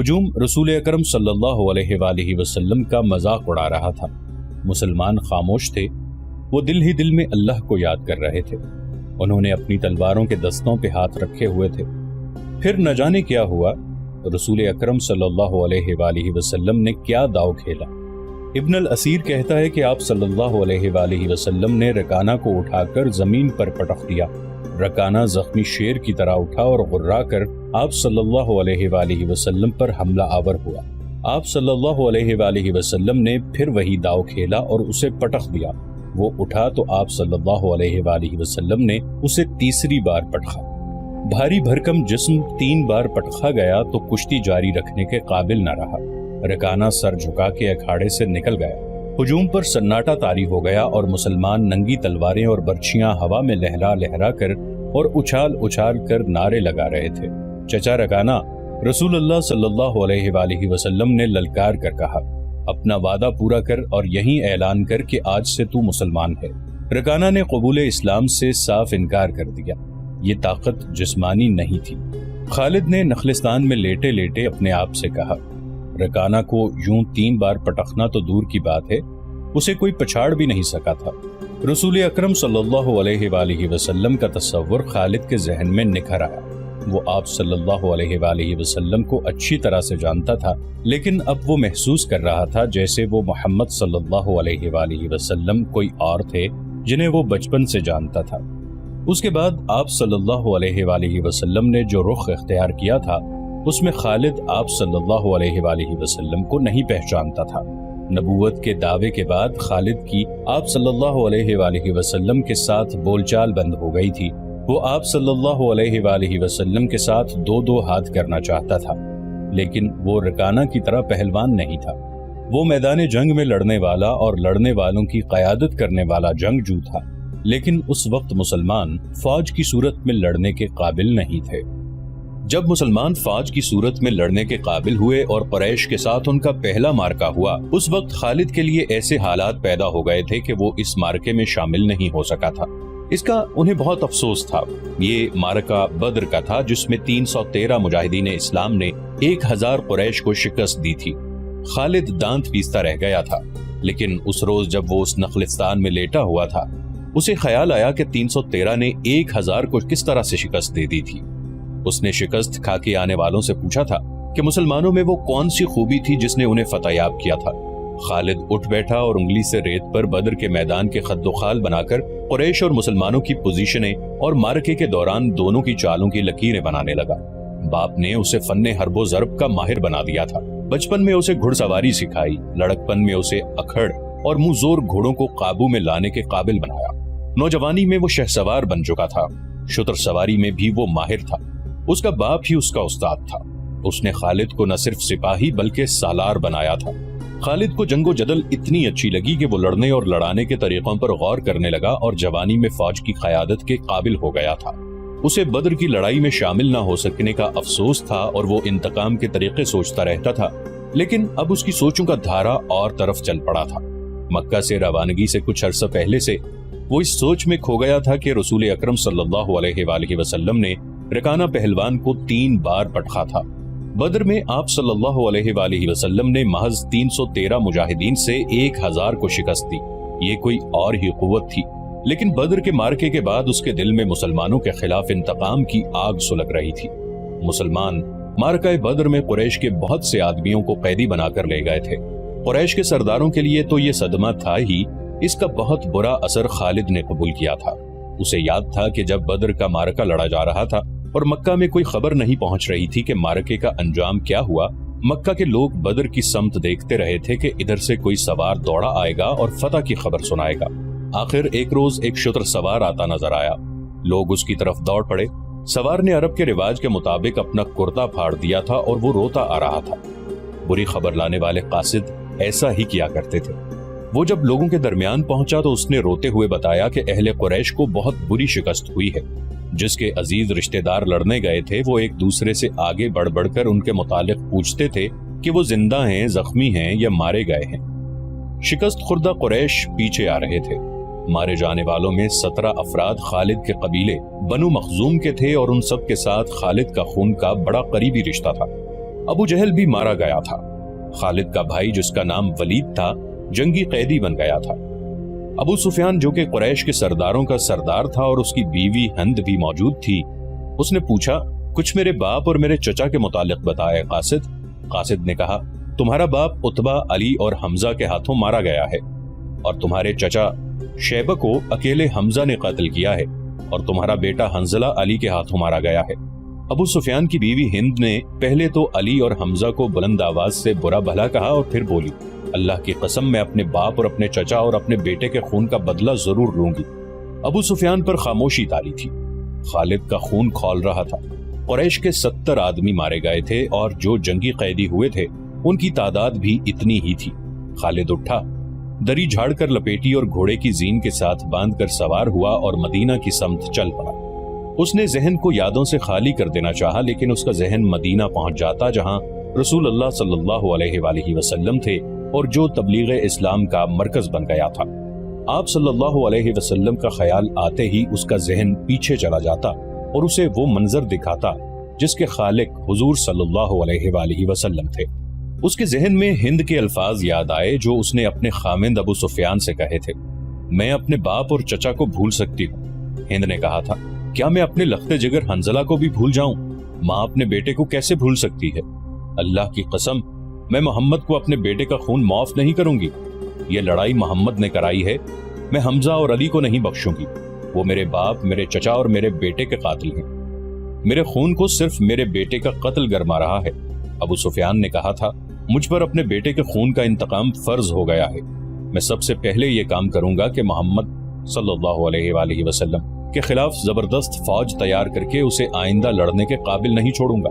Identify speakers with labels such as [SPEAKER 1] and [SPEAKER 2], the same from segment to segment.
[SPEAKER 1] ہجوم رسول اکرم صلی اللہ علیہ وآلہ وسلم کا مذاق اڑا رہا تھا۔ مسلمان خاموش تھے، وہ دل ہی دل میں اللہ کو یاد کر رہے تھے۔ انہوں نے اپنی تلواروں کے دستوں پہ ہاتھ رکھے ہوئے تھے۔ پھر نہ جانے کیا ہوا، رسول اکرم صلی اللہ علیہ وآلہ وسلم نے کیا داؤ کھیلا۔ ابن الاسیر کہتا ہے کہ آپ صلی اللہ علیہ وآلہ وسلم نے رکانہ کو اٹھا کر زمین پر پٹخ دیا۔ رکانہ زخمی شیر کی طرح اٹھا اور غرا کر آپ صلی اللہ علیہ وآلہ وسلم پر حملہ آور ہوا۔ آپ صلی اللہ علیہ وآلہ وسلم نے پھر وہی داؤ کھیلا اور اسے پٹخ دیا۔ وہ اٹھا تو آپ صلی اللہ علیہ وآلہ وسلم نے اسے تیسری بار پٹخا۔ بھاری بھرکم جسم 3 بار پٹخا گیا تو کشتی جاری رکھنے کے قابل نہ رہا۔ رکانہ سر جھکا کے اکھاڑے سے نکل گیا۔ ہجوم پر سناٹا طاری ہو گیا اور مسلمان ننگی تلواریں اور برچھیاں ہوا میں لہرا لہرا کر اور اچھال اچھال کر نعرے لگا رہے تھے۔ چچا رکانہ، رسول اللہ صلی اللہ علیہ وآلہ وسلم نے للکار کر کہا، اپنا وعدہ پورا کر اور یہیں اعلان کر کہ آج سے تو مسلمان ہے۔ رکانہ نے قبول اسلام سے صاف انکار کر دیا۔ یہ طاقت جسمانی نہیں تھی۔ خالد نے نخلستان میں لیٹے لیٹے اپنے آپ سے کہا، رکانہ کو یوں 3 بار پٹخنا تو دور کی بات ہے، اسے کوئی پچھاڑ بھی نہیں سکا تھا۔ رسول اکرم صلی اللہ علیہ وآلہ وسلم کا تصور خالد کے ذہن میں نکھر آیا۔ وہ آپ صلی اللہ علیہ وآلہ وسلم کو اچھی طرح سے جانتا تھا، لیکن اب وہ محسوس کر رہا تھا جیسے وہ محمد صلی اللہ علیہ وآلہ وسلم کوئی اور تھے جنہیں وہ بچپن سے جانتا تھا۔ اس کے بعد آپ صلی اللہ علیہ وآلہ وسلم نے جو رخ اختیار کیا تھا، اس میں خالد آپ صلی اللہ علیہ وآلہ وسلم کو نہیں پہچانتا تھا۔ نبوت کے دعوے کے بعد خالد کی آپ صلی اللہ علیہ وآلہ وسلم کے ساتھ بول چال بند ہو گئی تھی۔ وہ آپ صلی اللہ علیہ وآلہ وسلم کے ساتھ 2 ہاتھ کرنا چاہتا تھا، لیکن وہ رکانہ کی طرح پہلوان نہیں تھا۔ وہ میدان جنگ میں لڑنے والا اور لڑنے والوں کی قیادت کرنے والا جنگجو تھا، لیکن اس وقت مسلمان فوج کی صورت میں لڑنے کے قابل نہیں تھے۔ جب مسلمان فوج کی صورت میں لڑنے کے قابل ہوئے اور قریش کے ساتھ ان کا پہلا مارکا ہوا، اس وقت خالد کے لیے ایسے حالات پیدا ہو گئے تھے کہ وہ اس مارکے میں شامل نہیں ہو سکا تھا۔ اس کا انہیں بہت افسوس تھا۔ یہ مارکہ بدر کا تھا جس میں 313 مجاہدین اسلام نے 1000 قریش کو شکست دی تھی۔ خالد دانت پیستا رہ گیا تھا، لیکن اس روز جب وہ اس نخلستان میں لیٹا ہوا تھا، اسے خیال آیا کہ 313 نے 1000 کو کس طرح سے شکست دے دی تھی۔ اس نے شکست کھا کے آنے والوں سے پوچھا تھا کہ مسلمانوں میں وہ کون سی خوبی تھی جس نے انہیں فتح یاب کیا تھا۔ خالد اٹھ بیٹھا اور انگلی سے ریت پر بدر کے میدان کے خد و خال بنا کر قریش اور مسلمانوں کی پوزیشنیں اور مارکے کے دوران دونوں کی چالوں کی لکیریں بنانے لگا۔ باپ نے اسے فن حرب و ضرب کا ماہر بنا دیا تھا۔ بچپن میں اسے گھڑ سواری سکھائی، لڑکپن میں اسے اکھڑ اور منہ زور گھوڑوں کو قابو میں لانے کے قابل بنایا۔ نوجوانی میں وہ شہسوار بن چکا تھا، شتر سواری میں بھی وہ ماہر تھا۔ اس کا باپ ہی اس کا استاد تھا۔ اس نے خالد کو نہ صرف سپاہی بلکہ سالار بنایا تھا۔ خالد کو جنگ و جدل اتنی اچھی لگی کہ وہ لڑنے اور لڑانے کے طریقوں پر غور کرنے لگا اور جوانی میں فوج کی قیادت کے قابل ہو گیا تھا۔ اسے بدر کی لڑائی میں شامل نہ ہو سکنے کا افسوس تھا اور وہ انتقام کے طریقے سوچتا رہتا تھا، لیکن اب اس کی سوچوں کا دھارا اور طرف چل پڑا تھا۔ مکہ سے روانگی سے کچھ عرصہ پہلے سے وہ اس سوچ میں کھو گیا تھا کہ رسول اکرم صلی اللہ علیہ وآلہ وسلم نے رکانہ پہلوان کو 3 بار پٹخا تھا۔ بدر میں آپ صلی اللہ علیہ وآلہ وسلم نے محض 313 مجاہدین سے 1000 کو شکست دی۔ یہ کوئی اور ہی قوت تھی، لیکن بدر کے مارکے کے بعد اس کے دل میں مسلمانوں کے خلاف انتقام کی آگ سلگ رہی تھی۔ مسلمان مارکہ بدر میں قریش کے بہت سے آدمیوں کو قیدی بنا کر لے گئے تھے۔ قریش کے سرداروں کے لیے تو یہ صدمہ تھا ہی، اس کا بہت برا اثر خالد نے قبول کیا تھا۔ اسے یاد تھا کہ جب بدر کا مارکہ لڑا جا رہا تھا اور مکہ میں کوئی خبر نہیں پہنچ رہی تھی کہ مارکے کا انجام کیا ہوا، مکہ کے لوگ بدر کی سمت دیکھتے رہے تھے کہ ادھر سے کوئی سوار دوڑا آئے گا اور فتح کی خبر سنائے گا۔ آخر ایک روز ایک شتر سوار آتا نظر آیا۔ لوگ اس کی طرف دوڑ پڑے۔ سوار نے عرب کے رواج کے مطابق اپنا کرتا پھاڑ دیا تھا اور وہ روتا آ رہا تھا۔ بری خبر لانے والے قاصد ایسا ہی کیا کرتے تھے۔ وہ جب لوگوں کے درمیان پہنچا تو اس نے روتے ہوئے بتایا کہ اہل قریش کو بہت بری شکست ہوئی ہے۔ جس کے عزیز رشتہ دار لڑنے گئے تھے وہ ایک دوسرے سے آگے بڑھ بڑھ کر ان کے متعلق پوچھتے تھے کہ وہ زندہ ہیں، زخمی ہیں یا مارے گئے ہیں۔ شکست خوردہ قریش پیچھے آ رہے تھے۔ مارے جانے والوں میں 17 افراد خالد کے قبیلے بنو مخزوم کے تھے اور ان سب کے ساتھ خالد کا خون کا بڑا قریبی رشتہ تھا۔ ابو جہل بھی مارا گیا تھا۔ خالد کا بھائی جس کا نام ولید تھا جنگی قیدی بن گیا تھا۔ ابو سفیان جو کہ قریش کے سرداروں کا سردار تھا اور اس کی بیوی ہند بھی موجود تھی، اس نے پوچھا، کچھ میرے باپ اور میرے چچا کے متعلق بتائے قاصد۔ قاصد نے کہا، تمہارا باپ عتبہ، علی اور حمزہ کے ہاتھوں مارا گیا ہے، اور تمہارے چچا شیبہ کو اکیلے حمزہ نے قتل کیا ہے، اور تمہارا بیٹا حنظلہ علی کے ہاتھوں مارا گیا ہے۔ ابو سفیان کی بیوی ہند نے پہلے تو علی اور حمزہ کو بلند آواز سے برا بھلا کہا اور پھر بولی، اللہ کی قسم میں اپنے باپ اور اپنے چچا اور اپنے بیٹے کے خون کا بدلہ ضرور لوں گی۔ ابو سفیان پر خاموشی تاری تھی۔ خالد کا خون کھول رہا تھا۔ قریش کے 70 آدمی مارے گئے تھے اور جو جنگی قیدی ہوئے تھے ان کی تعداد بھی اتنی ہی تھی۔ خالد اٹھا، دری جھاڑ کر لپیٹی اور گھوڑے کی زین کے ساتھ باندھ کر سوار ہوا اور مدینہ کی سمت چل پڑا۔ اس نے ذہن کو یادوں سے خالی کر دینا چاہا، لیکن اس کا ذہن مدینہ پہنچ جاتا جہاں رسول اللہ صلی اللہ علیہ وآلہ وسلم تھے اور جو تبلیغ اسلام کا مرکز بن گیا تھا۔ آپ صلی اللہ علیہ وسلم کا خیال آتے ہی اس کا ذہن پیچھے چلا جاتا اور اسے وہ منظر دکھاتا جس کے خالق حضور صلی اللہ علیہ وآلہ وسلم تھے۔ اس کے ذہن میں ہند کے الفاظ یاد آئے جو اس نے اپنے خامند ابو سفیان سے کہے تھے، میں اپنے باپ اور چچا کو بھول سکتی ہوں۔ ہند نے کہا تھا، کیا میں اپنے لخت جگر حنظلہ کو بھی بھول جاؤں؟ ماں اپنے بیٹے کو کیسے بھول سکتی ہے؟ اللہ کی قسم، میں محمد کو اپنے بیٹے کا خون معاف نہیں کروں گی۔ یہ لڑائی محمد نے کرائی ہے، میں حمزہ اور علی کو نہیں بخشوں گی۔ وہ میرے باپ، میرے چچا اور میرے بیٹے کے قاتل ہیں۔ میرے خون کو صرف میرے بیٹے کا قتل گرما رہا ہے۔ ابو سفیان نے کہا تھا، مجھ پر اپنے بیٹے کے خون کا انتقام فرض ہو گیا ہے۔ میں سب سے پہلے یہ کام کروں گا کہ محمد صلی اللہ علیہ وآلہ وسلم کے خلاف زبردست فوج تیار کر کے اسے آئندہ لڑنے کے قابل نہیں چھوڑوں گا۔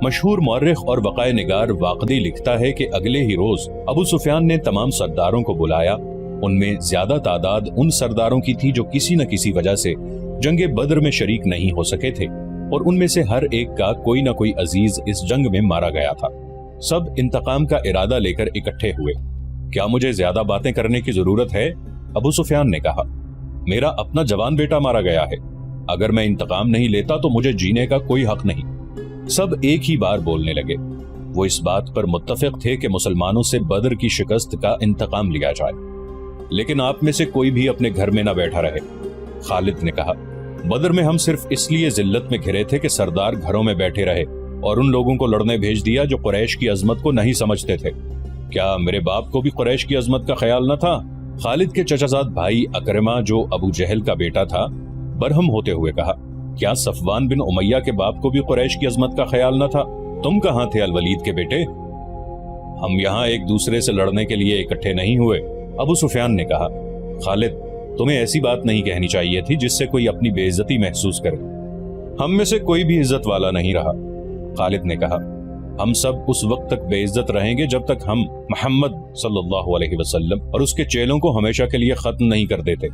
[SPEAKER 1] مشہور مورخ اور وقائع نگار واقدی لکھتا ہے کہ اگلے ہی روز ابو سفیان نے تمام سرداروں کو بلایا۔ ان میں زیادہ تعداد ان سرداروں کی تھی جو کسی نہ کسی وجہ سے جنگ بدر میں شریک نہیں ہو سکے تھے، اور ان میں سے ہر ایک کا کوئی نہ کوئی عزیز اس جنگ میں مارا گیا تھا۔ سب انتقام کا ارادہ لے کر اکٹھے ہوئے۔ کیا مجھے زیادہ باتیں کرنے کی ضرورت ہے؟ ابو سفیان نے کہا، میرا اپنا جوان بیٹا مارا گیا ہے، اگر میں انتقام نہیں لیتا تو مجھے جینے کا کوئی حق نہیں۔ سب ایک ہی بار بولنے لگے۔ وہ اس بات پر متفق تھے کہ مسلمانوں سے بدر کی شکست کا انتقام لیا جائے، لیکن آپ میں سے کوئی بھی اپنے گھر میں نہ بیٹھا رہے۔ خالد نے کہا، بدر میں ہم صرف اس لیے ذلت میں گھرے تھے کہ سردار گھروں میں بیٹھے رہے اور ان لوگوں کو لڑنے بھیج دیا جو قریش کی عظمت کو نہیں سمجھتے تھے۔ کیا میرے باپ کو بھی قریش کی عظمت کا خیال نہ تھا؟ خالد کے چچا زاد بھائی اکرمہ جو ابو جہل کا بیٹا تھا برہم ہوتے ہوئے کہا، کیا صفوان بن امیہ کے باپ کو بھی قریش کی عظمت کا خیال نہ تھا؟ تم کہاں تھے الولید کے بیٹے؟ ہم یہاں ایک دوسرے سے لڑنے کے لیے اکٹھے نہیں ہوئے، ابو سفیان نے کہا۔ خالد، تمہیں ایسی بات نہیں کہنی چاہیے تھی جس سے کوئی اپنی بے عزتی محسوس کرے۔ ہم میں سے کوئی بھی عزت والا نہیں رہا، خالد نے کہا۔ ہم سب اس وقت تک بے عزت رہیں گے جب تک ہم محمد صلی اللہ علیہ وسلم اور اس کے چیلوں کو ہمیشہ کے لیے ختم نہیں کر دیتے۔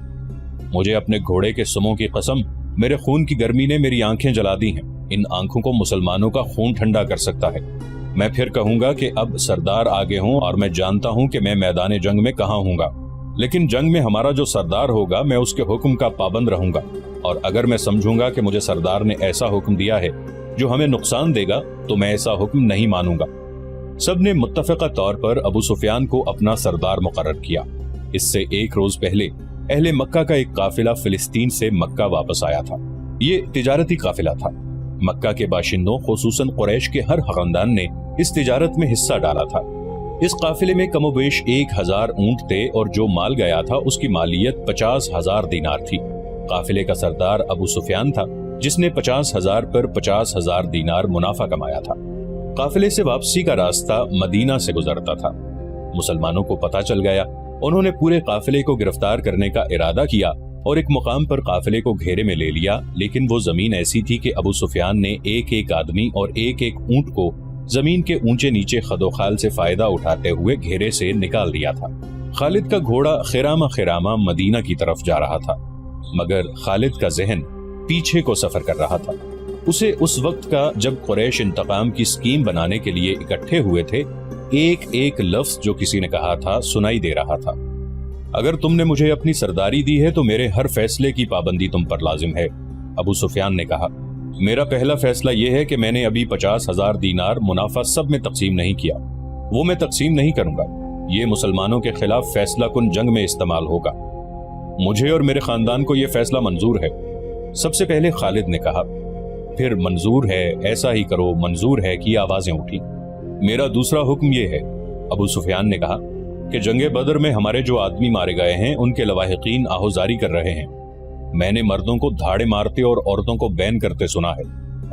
[SPEAKER 1] مجھے اپنے گھوڑے کے سموں کی قسم، میرے خون کی گرمی نے میری آنکھیں جلا دی ہیں۔ ان آنکھوں کو مسلمانوں کا خون ٹھنڈا کر سکتا ہے۔ میں پھر کہوں گا کہ اب سردار آگے ہوں، اور میں جانتا ہوں کہ میں میدان جنگ میں کہاں ہوں گا، لیکن جنگ میں ہمارا جو سردار ہوگا میں اس کے حکم کا پابند رہوں گا، اور اگر میں سمجھوں گا کہ مجھے سردار نے ایسا حکم دیا ہے جو ہمیں نقصان دے گا تو میں ایسا حکم نہیں مانوں گا۔ سب نے متفقہ طور پر ابو سفیان کو اپنا سردار مقرر کیا۔ اس سے ایک روز پہلے اہل مکہ کا ایک قافلہ فلسطین سے مکہ واپس آیا تھا۔ یہ تجارتی قافلہ تھا۔ مکہ کے باشندوں خصوصاً قریش کے ہر خاندان نے اس تجارت میں حصہ ڈالا تھا۔ اس قافلے میں کم و بیش 1000 اونٹ تھے اور جو مال گیا تھا اس کی مالیت 50,000 دینار تھی۔ قافلے کا سردار ابو سفیان تھا جس نے 50,000 پر 50,000 دینار منافع کمایا تھا۔ قافلے سے واپسی کا راستہ مدینہ سے گزرتا تھا۔ مسلمانوں کو پتہ چل گیا، انہوں نے پورے قافلے کو گرفتار کرنے کا ارادہ کیا اور ایک مقام پر قافلے کو گھیرے میں لے لیا، لیکن وہ زمین ایسی تھی کہ ابو سفیان نے ایک ایک آدمی اور ایک ایک اونٹ کو زمین کے اونچے نیچے خدوخال سے فائدہ اٹھاتے ہوئے گھیرے سے نکال دیا تھا۔ خالد کا گھوڑا خرامہ خرامہ مدینہ کی طرف جا رہا تھا، مگر خالد کا ذہن پیچھے کو سفر کر رہا تھا۔ اسے اس وقت کا جب قریش انتقام کی سکیم بنانے کے لیے اکٹھے ہوئے تھے ایک ایک لفظ جو کسی نے کہا تھا سنائی دے رہا تھا۔ اگر تم نے مجھے اپنی سرداری دی ہے تو میرے ہر فیصلے کی پابندی تم پر لازم ہے، ابو سفیان نے کہا۔ میرا پہلا فیصلہ یہ ہے کہ میں نے ابھی 50,000 دینار منافع سب میں تقسیم نہیں کیا، وہ میں تقسیم نہیں کروں گا، یہ مسلمانوں کے خلاف فیصلہ کن جنگ میں استعمال ہوگا۔ مجھے اور میرے خاندان کو یہ فیصلہ منظور ہے۔ سب سے پہلے خالد نے کہا، پھر منظور ہے، ایسا ہی کرو، منظور ہے کی آوازیں اٹھی۔ میرا دوسرا حکم یہ ہے، ابو سفیان نے کہا، کہ جنگ بدر میں ہمارے جو آدمی مارے گئے ہیں ان کے لواحقین آہوزاری کر رہے ہیں۔ میں نے مردوں کو دھاڑے مارتے اور عورتوں کو بین کرتے سنا ہے۔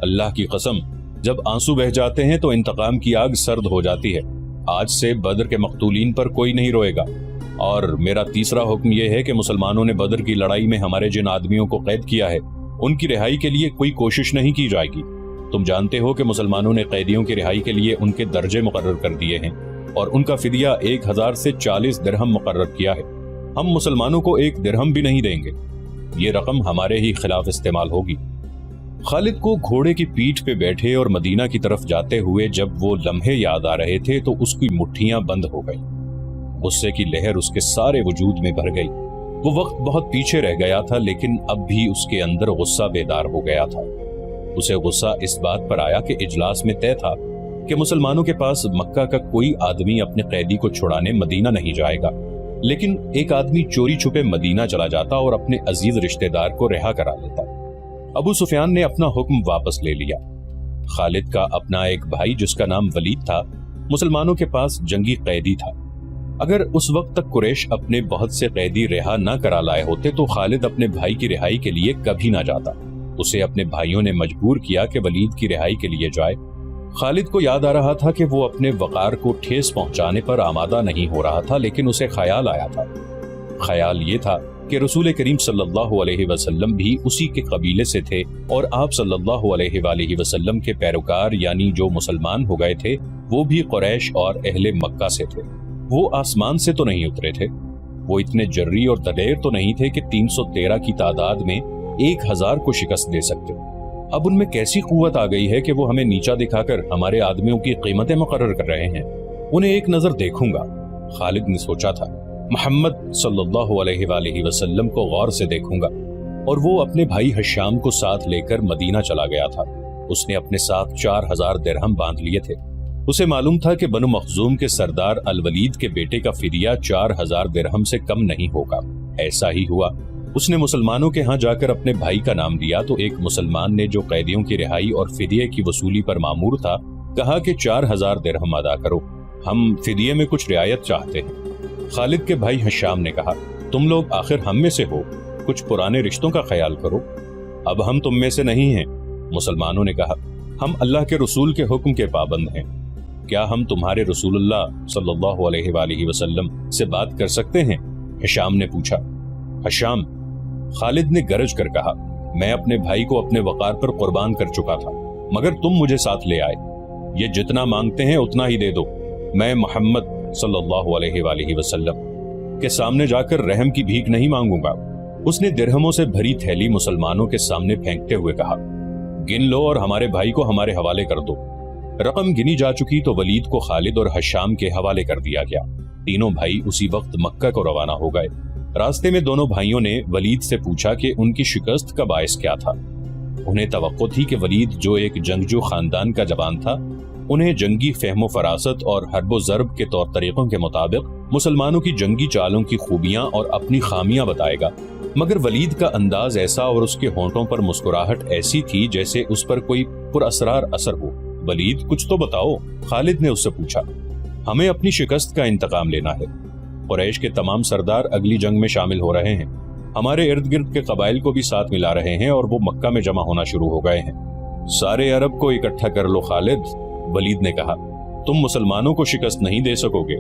[SPEAKER 1] اللہ کی قسم، جب آنسو بہہ جاتے ہیں تو انتقام کی آگ سرد ہو جاتی ہے۔ آج سے بدر کے مقتولین پر کوئی نہیں روئے گا۔ اور میرا تیسرا حکم یہ ہے کہ مسلمانوں نے بدر کی لڑائی میں ہمارے جن آدمیوں کو قید کیا ہے ان کی رہائی کے لیے کوئی کوشش نہیں کی جائے گی۔ تم جانتے ہو کہ مسلمانوں نے قیدیوں کی رہائی کے لیے ان کے درجے مقرر کر دیے ہیں اور ان کا فدیہ 1000 سے 40 درہم مقرر کیا ہے۔ ہم مسلمانوں کو 1 درہم بھی نہیں دیں گے، یہ رقم ہمارے ہی خلاف استعمال ہوگی۔ خالد کو گھوڑے کی پیٹھ پہ بیٹھے اور مدینہ کی طرف جاتے ہوئے جب وہ لمحے یاد آ رہے تھے تو اس کی مٹھیاں بند ہو گئی۔ غصے کی لہر اس کے سارے وجود میں بھر گئی۔ وہ وقت بہت پیچھے رہ گیا تھا لیکن اب بھی اس کے اندر غصہ بیدار ہو گیا تھا۔ اسے غصہ اس بات پر آیا کہ اجلاس میں طے تھا کہ مسلمانوں کے پاس مکہ کا کوئی آدمی اپنے قیدی کو چھڑانے مدینہ نہیں جائے گا، لیکن ایک آدمی چوری چھپے مدینہ چلا جاتا اور اپنے عزیز رشتہ دار کو رہا کرا لیتا۔ ابو سفیان نے اپنا حکم واپس لے لیا۔ خالد کا اپنا ایک بھائی جس کا نام ولید تھا مسلمانوں کے پاس جنگی قیدی تھا۔ اگر اس وقت تک قریش اپنے بہت سے قیدی رہا نہ کرا لائے ہوتے تو خالد اپنے بھائی کی رہائی کے لیے کبھی نہ جاتا۔ اسے اپنے بھائیوں نے مجبور کیا کہ ولید کی رہائی کے لیے جائے۔ خالد کو یاد آ رہا تھا کہ وہ اپنے وقار کو ٹھیس پہنچانے پر آمادہ نہیں ہو رہا تھا، لیکن اسے خیال آیا تھا۔ خیال یہ تھا کہ رسول کریم صلی اللہ علیہ وسلم بھی اسی کے قبیلے سے تھے اور آپ صلی اللہ علیہ وآلہ وسلم کے پیروکار یعنی جو مسلمان ہو گئے تھے وہ بھی قریش اور اہل مکہ سے تھے۔ وہ آسمان سے تو نہیں اترے تھے، وہ اتنے جری اور دلیر تو نہیں تھے کہ 313 کی تعداد میں 1000 کو شکست دے سکتے۔ اب ان میں کیسی قوت آ گئی ہے کہ وہ ہمیں نیچا دکھا کر ہمارے آدمیوں کی قیمتیں مقرر کر رہے ہیں۔ انہیں ایک نظر دیکھوں گا، خالد نے سوچا تھا۔ محمد صلی اللہ علیہ وآلہ وسلم کو غور سے دیکھوں گا۔ اور وہ اپنے بھائی حشام کو ساتھ لے کر مدینہ چلا گیا تھا۔ اس نے اپنے ساتھ 4000 درہم باندھ لیے تھے۔ اسے معلوم تھا کہ بنو مخزوم کے سردار الولید کے بیٹے کا فدیہ 4000 درہم سے کم نہیں ہوگا۔ ایسا ہی ہوا۔ اس نے مسلمانوں کے ہاں جا کر اپنے بھائی کا نام لیا تو ایک مسلمان نے جو قیدیوں کی رہائی اور فدیے کی وصولی پر مامور تھا کہا کہ 4000 درہم ادا کرو، ہم فدیے میں کچھ رعایت چاہتے ہیں۔ خالد کے بھائی حشام نے کہا، تم لوگ آخر ہم میں سے ہو، کچھ پرانے رشتوں کا خیال کرو، اب ہم تم میں سے نہیں ہیں۔ مسلمانوں نے کہا، ہم اللہ کے رسول کے حکم کے پابند ہیں، کیا ہم تمہارے رسول اللہ صلی اللہ علیہ وآلہ وسلم سے بات کر سکتے ہیں؟ حشام نے پوچھا۔ حشام، خالد نے گرج کر کہا، میں اپنے بھائی کو اپنے وقار پر قربان کر چکا تھا مگر تم مجھے ساتھ لے آئے، یہ جتنا مانگتے ہیں اتنا ہی دے دو، میں محمد صلی اللہ علیہ وآلہ وسلم کے سامنے جا کر رحم کی بھیک نہیں مانگوں گا۔ اس نے درہموں سے بھری تھیلی مسلمانوں کے سامنے پھینکتے ہوئے کہا، گن لو اور ہمارے بھائی کو ہمارے حوالے کر دو۔ رقم گنی جا چکی تو ولید کو خالد اور حشام کے حوالے کر دیا گیا۔ تینوں بھائی اسی وقت مکہ کو روانہ ہو گئے۔ راستے میں دونوں بھائیوں نے ولید سے پوچھا کہ ان کی شکست کا باعث کیا تھا۔ انہیں توقع تھی کہ ولید جو ایک جنگجو خاندان کا جوان تھا، انہیں جنگی فہم و فراست اور حرب و ضرب کے طور طریقوں کے مطابق مسلمانوں کی جنگی چالوں کی خوبیاں اور اپنی خامیاں بتائے گا، مگر ولید کا انداز ایسا اور اس کے ہونٹوں پر مسکراہٹ ایسی تھی جیسے اس پر کوئی پراسرار اثر ہو۔ ولید، کچھ تو بتاؤ، خالد نے اس سے پوچھا۔ ہمیں اپنی شکست کا انتقام لینا ہے۔ قریش کے تمام سردار اگلی جنگ میں شامل ہو رہے ہیں، ہمارے ارد گرد کے قبائل کو بھی ساتھ ملا رہے ہیں اور وہ مکہ میں جمع ہونا شروع ہو گئے ہیں۔ سارے عرب کو اکٹھا کر لو خالد، ولید نے کہا، تم مسلمانوں کو شکست نہیں دے سکو گے۔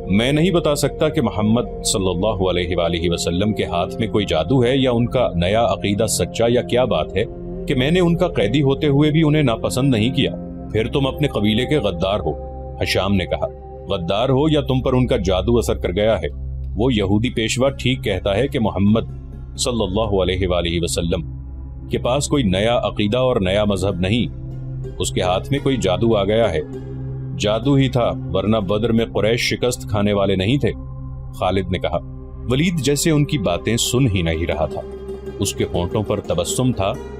[SPEAKER 1] میں نہیں بتا سکتا کہ محمد صلی اللہ علیہ وآلہ وسلم کے ہاتھ میں کوئی جادو ہے یا ان کا نیا عقیدہ سچا یا کیا بات ہے کہ میں نے ان کا قیدی ہوتے ہوئے بھی انہیں ناپسند نہیں کیا۔ پھر تم اپنے قبیلے کے غدار ہو، حشام نے کہا۔ غدار ہو یا تم پر ان کا جادو اثر کر گیا ہے۔ وہ یہودی پیشوا ٹھیک کہتا ہے کہ محمد صلی اللہ علیہ وآلہ وسلم کے پاس کوئی نیا عقیدہ اور نیا مذہب نہیں، اس کے ہاتھ میں کوئی جادو آ گیا ہے۔ جادو ہی تھا، ورنہ بدر میں قریش شکست کھانے والے نہیں تھے، خالد نے کہا۔ ولید جیسے ان کی باتیں سن ہی نہیں رہا تھا، اس کے ہونٹوں پر تبسم تھا